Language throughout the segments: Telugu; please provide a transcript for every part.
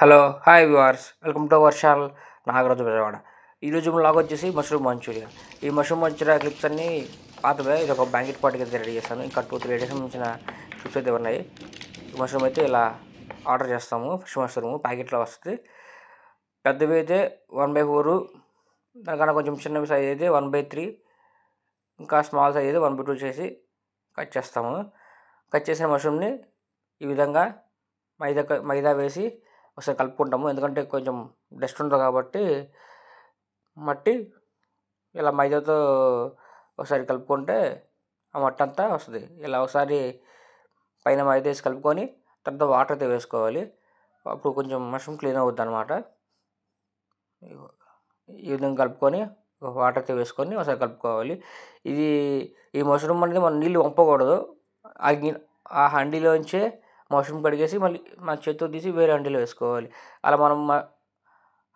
Hello hi viewers welcome to our channel Nagaraju Vijayawada. ఈరోజు బ్లాగ్ వచ్చేసి మష్రూమ్ మంచూరియా. ఈ మష్రూమ్ మంచూరియా క్లిప్స్ అన్నీ పాతవే. ఇది ఒక బ్యాంకెట్ పార్టీకి అయితే రెడీ చేస్తాను. ఇంకా 2-3 డేస్ సంబంధించిన క్లిప్స్ అయితే ఉన్నాయి. ఈ మష్రూమ్ అయితే ఇలా ఆర్డర్ చేస్తాము. ఫ్రెష్ మష్రూమ్ ప్యాకెట్లో వస్తుంది. పెద్దవి అయితే 1/4, దానికన్నా కొంచెం చిన్నవి సైజ్ అయితే 1/3, ఇంకా స్మాల్ సైజ్ అయితే 1/2 చేసి కట్ చేస్తాము. కట్ చేసిన మష్రూమ్ని ఈ విధంగా మైదా వేసి ఒకసారి కలుపుకుంటాము. ఎందుకంటే కొంచెం డస్ట్ ఉంటుంది కాబట్టి మట్టి ఇలా మైదాతో ఒకసారి కలుపుకుంటే ఆ మట్టి అంతా వస్తుంది. ఇలా ఒకసారి పైన మైదా వేసి కలుపుకొని తర్వాత వాటర్ అయితే వేసుకోవాలి. అప్పుడు కొంచెం మష్రూమ్ క్లీన్ అవుద్ది అనమాట. ఈ విధంగా కలుపుకొని వాటర్ అయితే వేసుకొని ఒకసారి కలుపుకోవాలి. ఈ మష్రూమ్ అనేది మనం నీళ్ళు వంపకూడదు. ఆ హండీలోంచే మష్రూమ్ కడిగేసి మళ్ళీ మన చేతితో తీసి వేరే హండీలో వేసుకోవాలి. అలా మనం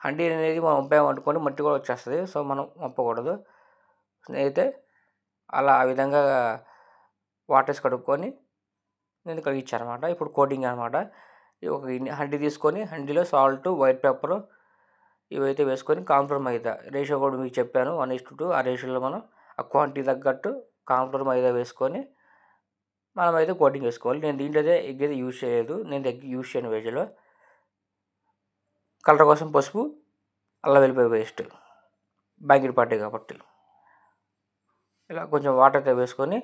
హండీ అనేది మనం వంపామనుకోండి మట్టి కూడా వచ్చేస్తుంది. సో మనం వంపకూడదు. అయితే అలా ఆ విధంగా వాటర్స్ కడుక్కొని నేను కడిగించాను అనమాట. ఇప్పుడు కోటింగ్ అనమాట. ఒక హండీ తీసుకొని హండీలో సాల్ట్, వైట్ పెప్పర్ ఇవైతే వేసుకొని కార్న్ఫ్లోర్ మైదా రేషియో కూడా మీకు చెప్పాను 1:2. ఆ రేషియోలో మనం ఆ క్వాంటిటీ తగ్గట్టు కార్న్ఫ్లోర్ మైదా వేసుకొని మనమైతే కోటింగ్ వేసుకోవాలి. నేను దీంట్లో అయితే ఎగ్ అయితే యూజ్ చేయలేదు. నేను ఎగ్ యూజ్ చేయను వెజ్లో. కలర్ కోసం పసుపు, అల్లం వెల్లిపాయ పేస్ట్, బ్యాంకెట్ పార్టీ కాబట్టి ఇలా కొంచెం వాటర్ అయితే వేసుకొని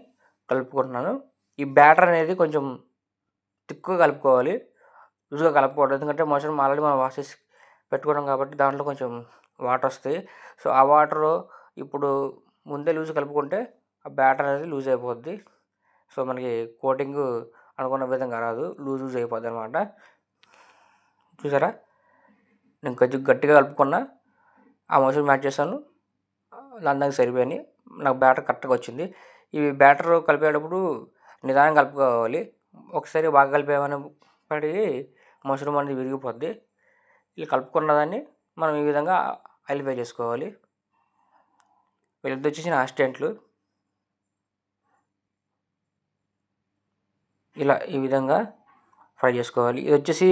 కలుపుకుంటున్నాను. ఈ బ్యాటర్ అనేది కొంచెం తిక్కుగా కలుపుకోవాలి, లూజ్గా కలుపుకోవడం. ఎందుకంటే మష్రూమ్ ఆల్రెడీ మనం వాష్ చేసి పెట్టుకోవడం కాబట్టి దాంట్లో కొంచెం వాటర్ వస్తాయి. సో ఆ వాటర్ ఇప్పుడు ముందే లూజ్ కలుపుకుంటే ఆ బ్యాటర్ అనేది లూజ్ అయిపోద్ది. సో మనకి కోటింగ్ అనుకున్న విధంగా రాదు, లూజ్ అయిపోద్ది అనమాట. చూసారా, నేను కొంచెం గట్టిగా కలుపుకున్నా, ఆ మష్రూమ్ యాడ్ చేశాను, దానికి సరిపోయినాయి. నాకు బ్యాటర్ కరెక్ట్గా వచ్చింది. ఇవి బ్యాటర్ కలిపేటప్పుడు నిదానంగా కలుపుకోవాలి. ఒకసారి బాగా కలిపేమని పడి మష్రూమ్ అనేది విరిగిపోద్ది. ఇలా కలుపుకున్న దాన్ని మనం ఈ విధంగా ఆయిల్ ఫ్రై చేసుకోవాలి. వీళ్ళిద్దరు వచ్చేసి నా అసిస్టెంట్లు. ఇలా ఈ విధంగా ఫ్రై చేసుకోవాలి. ఇది వచ్చేసి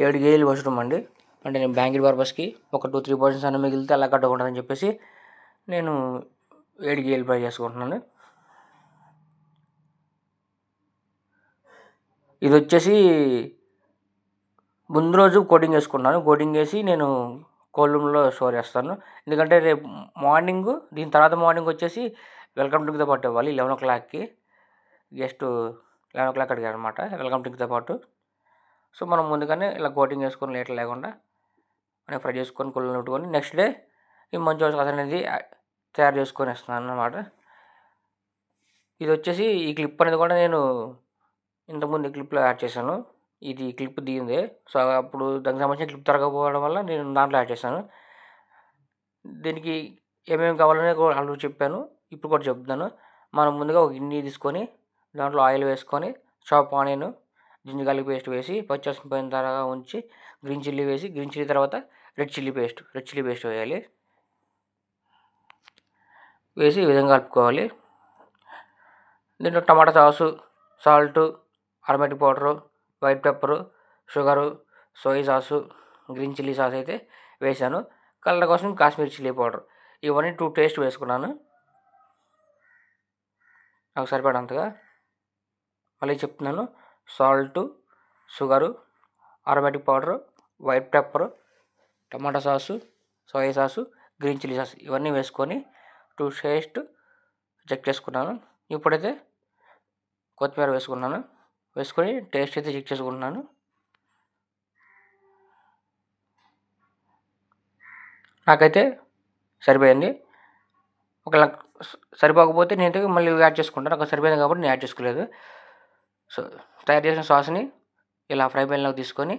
7 కేజీల మష్రూమ్ అండి. అంటే నేను బ్యాంకెట్ పర్పస్కి ఒక 2-3 పోర్షన్స్ అన్న మిగిలితే అలా కట్టుకుంటుందని చెప్పేసి నేను 7 కేజీలు ఫ్రై చేసుకుంటున్నాను. ఇది వచ్చేసి ముందు రోజు కోటింగ్ వేసుకున్నాను. కోటింగ్ వేసి నేను కోల్డ్ రూమ్లో స్టోర్ చేస్తాను. ఎందుకంటే రేపు మార్నింగ్ దీని తర్వాత మార్నింగ్ వచ్చేసి వెల్కమ్ డ్రింక్తో పాటు ఇవ్వాలి. 11 o'clockకి జస్ట్ 11 o'clock అడిగారు అనమాట వెల్కమ్ డ్రింక్తో పాటు. సో మనం ముందుగానే ఇలా కోటింగ్ వేసుకొని లేట్ లేకుండా మనం ఫ్రై చేసుకొని కుళ్ళని పెట్టుకొని నెక్స్ట్ డే ఈ మంచి సాస్ అనేది తయారు చేసుకొని వేస్తున్నాను అన్నమాట. ఇది వచ్చేసి ఈ క్లిప్ అనేది కూడా నేను ఇంతకుముందు ఈ క్లిప్లో యాడ్ చేశాను. ఇది క్లిప్ దిగిందే. సో అప్పుడు దానికి సంబంధించిన క్లిప్ తరగకపోవడం వల్ల నేను దాంట్లో యాడ్ చేశాను. దీనికి ఏమేమి కావాలనే కూడా ఆల్రెడీ చెప్పాను, ఇప్పుడు కూడా చెప్తున్నాను. మనం ముందుగా ఒక గిన్నె తీసుకొని దాంట్లో ఆయిల్ వేసుకొని chop onion, ginger garlic paste వేసి పచ్చివాసన పోయిన తర్వాత ఉంచి గ్రీన్ చిల్లీ వేసి, గ్రీన్ చిల్లీ తర్వాత రెడ్ చిల్లీ పేస్ట్ వేయాలి. వేసి ఈ విధంగా కలుపుకోవాలి. దీంట్లో tomato sauce, salt, aromatic powder, white pepper, sugar, soya sauce, green chilli sauce అయితే వేసాను. కలర్ కోసం కాశ్మీర్ చిల్లీ పౌడర్ ఇవన్నీ 2 టేస్ట్ వేసుకున్నాను నాకు సరిపడంతగా. మళ్ళీ చెప్తున్నాను, salt, sugar, aromatic powder, white pepper, tomato sauce, soya sauce, green chilli sauce ఇవన్నీ వేసుకొని 2 టేస్ట్ చెక్ చేసుకున్నాను. ఇప్పుడైతే కొత్తిమీర వేసుకొని టేస్ట్ అయితే చెక్ చేసుకుంటున్నాను. నాకైతే సరిపోయింది. ఒకవేళ సరిపోకపోతే నేనైతే మళ్ళీ యాడ్ చేసుకుంటాను. నాకు సరిపోయింది కాబట్టి నేను యాడ్ చేసుకోలేదు. సో తయారు చేసిన సాస్ని ఇలా ఫ్రై ప్యాన్లోకి తీసుకొని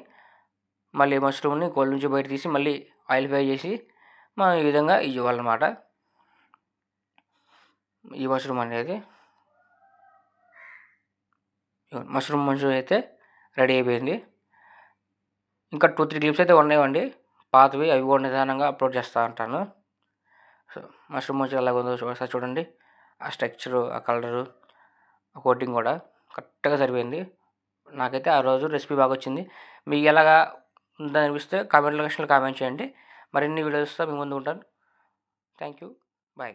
మళ్ళీ మష్రూమ్ని కోల్డ్ నుంచి బయట తీసి మళ్ళీ ఆయిల్ ఫ్రై చేసి మనం ఈ విధంగా ఇవ్వాలన్నమాట. ఈ మష్రూమ్ అనేది మష్రూమ్ అయితే రెడీ అయిపోయింది. ఇంకా 2-3 క్లిప్స్ అయితే ఉన్నాయండి పాతవి, అవి కూడా నిదానంగా అప్లోడ్ చేస్తూ ఉంటాను. సో మష్రూమ్ ఎలా ఉందో ఒకసారి చూడండి. ఆ స్ట్రక్చరు, ఆ కలరు, ఆ కోటింగ్ కూడా కరెక్ట్గా సరిపోయింది. నాకైతే ఆ రోజు రెసిపీ బాగా వచ్చింది. మీకు ఎలాగా ఉందని అనిపిస్తే కామెంట్ సెక్షన్లో కామెంట్ చేయండి. మరిన్ని వీడియోస్తో మీ ముందు ఉంటాను. Thank you. బాయ్.